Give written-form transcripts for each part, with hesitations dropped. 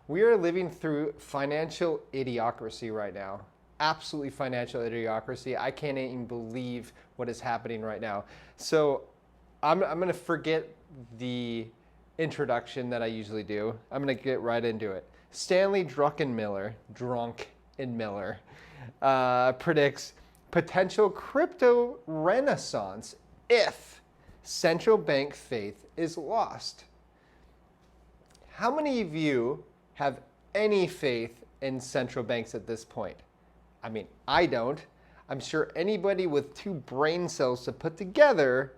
We are living through financial idiocracy right now. Absolutely financial idiocracy. I can't even believe what is happening right now. So I'm going to forget the introduction that I usually do. I'm going to get right into it. Stanley Druckenmiller, predicts potential crypto renaissance if central bank faith is lost. How many of you have any faith in central banks at this point? I mean, I don't. I'm sure anybody with two brain cells to put together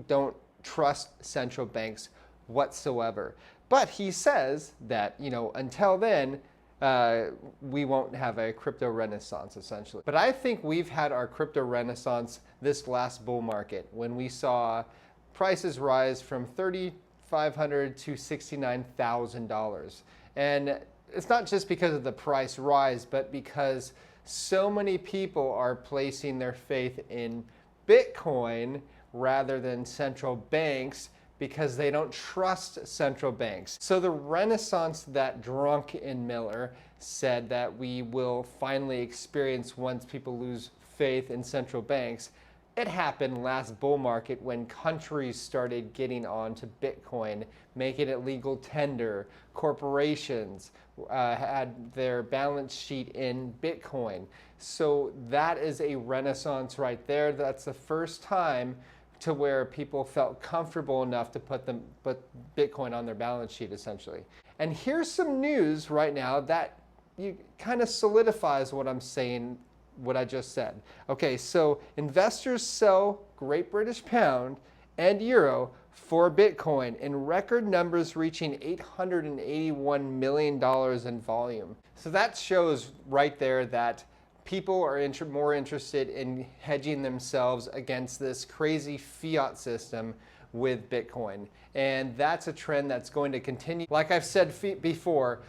don't trust central banks whatsoever. But he says that, until then, we won't have a crypto renaissance, essentially. But I think we've had our crypto renaissance this last bull market when we saw prices rise from $3,500 to $69,000. And it's not just because of the price rise, but because so many people are placing their faith in Bitcoin rather than central banks because they don't trust central banks. So the renaissance that Druckenmiller said that we will finally experience once people lose faith in central banks, it happened last bull market when countries started getting onto Bitcoin, making it legal tender. Corporations had their balance sheet in Bitcoin. So that is a renaissance right there. That's the first time to where people felt comfortable enough to put Bitcoin on their balance sheet, essentially. And here's some news right now that kind of solidifies what I'm saying, what I just said. Okay, so investors sell Great British Pound and Euro for Bitcoin in record numbers, reaching $881 million in volume. So that shows right there that people are more interested in hedging themselves against this crazy fiat system with Bitcoin. And that's a trend that's going to continue. Like I've said before,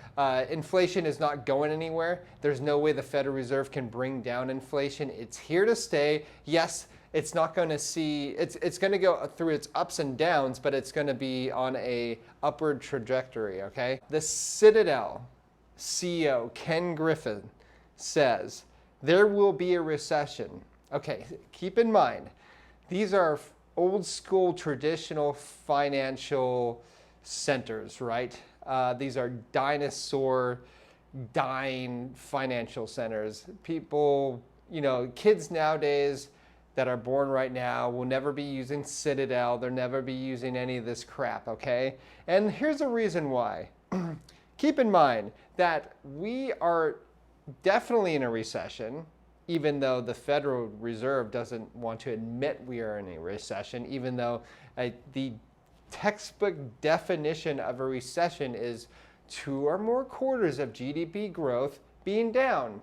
inflation is not going anywhere. There's no way the Federal Reserve can bring down inflation. It's here to stay. Yes, it's not going to see, it's going to go through its ups and downs, but it's going to be on a upward trajectory, okay? The Citadel CEO, Ken Griffin, says, there will be a recession. Okay, keep in mind, these are old school traditional financial centers, right? These are dinosaur dying financial centers. People, kids nowadays that are born right now will never be using Citadel. They'll never be using any of this crap, okay? And here's a reason why. Keep in mind that we are definitely in a recession, even though the Federal Reserve doesn't want to admit we are in a recession, even though the textbook definition of a recession is 2 or more quarters of GDP growth being down.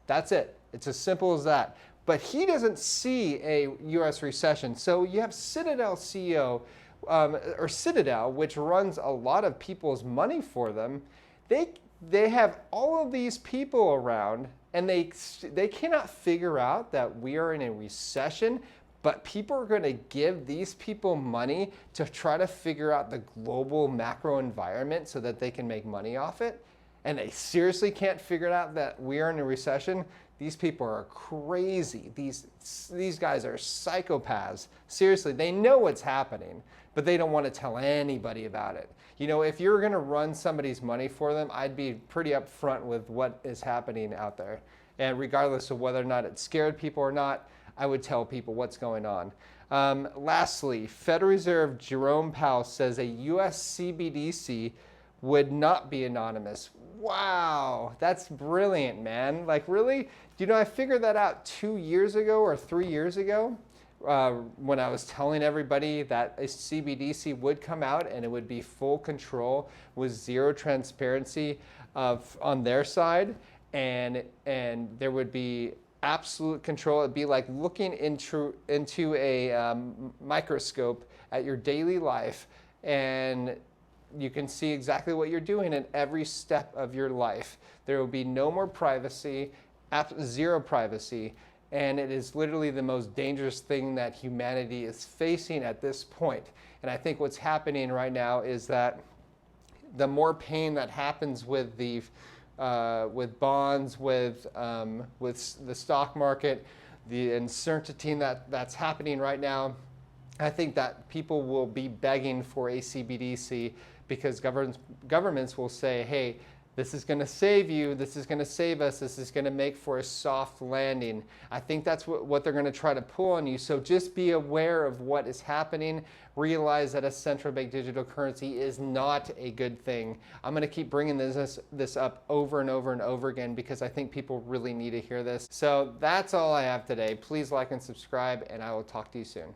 That's it. It's as simple as that. But he doesn't see a US recession. So you have Citadel CEO, or Citadel, which runs a lot of people's money for them. They have all of these people around, and they cannot figure out that we are in a recession, but people are going to give these people money to try to figure out the global macro environment so that they can make money off it. And they seriously can't figure out that we are in a recession. These people are crazy. These guys are psychopaths. Seriously, they know what's happening, but they don't want to tell anybody about it. If you're going to run somebody's money for them, I'd be pretty upfront with what is happening out there. And regardless of whether or not it scared people or not, I would tell people what's going on. Lastly, Federal Reserve Jerome Powell says a US CBDC would not be anonymous. Wow, that's brilliant, man. Like, really? I figured that out 2 years ago or 3 years ago when I was telling everybody that a CBDC would come out and it would be full control with zero transparency on their side, and there would be absolute control. It'd be like looking into a microscope at your daily life, and you can see exactly what you're doing in every step of your life. There will be no more privacy, zero privacy, and it is literally the most dangerous thing that humanity is facing at this point. And I think what's happening right now is that the more pain that happens with the with bonds, with the stock market, the uncertainty that's happening right now, I think that people will be begging for a CBDC because governments will say, hey, this is going to save you, this is going to save us, this is going to make for a soft landing. I think that's what they're going to try to pull on you. So just be aware of what is happening. Realize that a central bank digital currency is not a good thing. I'm going to keep bringing this up over and over and over again because I think people really need to hear this. So that's all I have today. Please like and subscribe, and I will talk to you soon.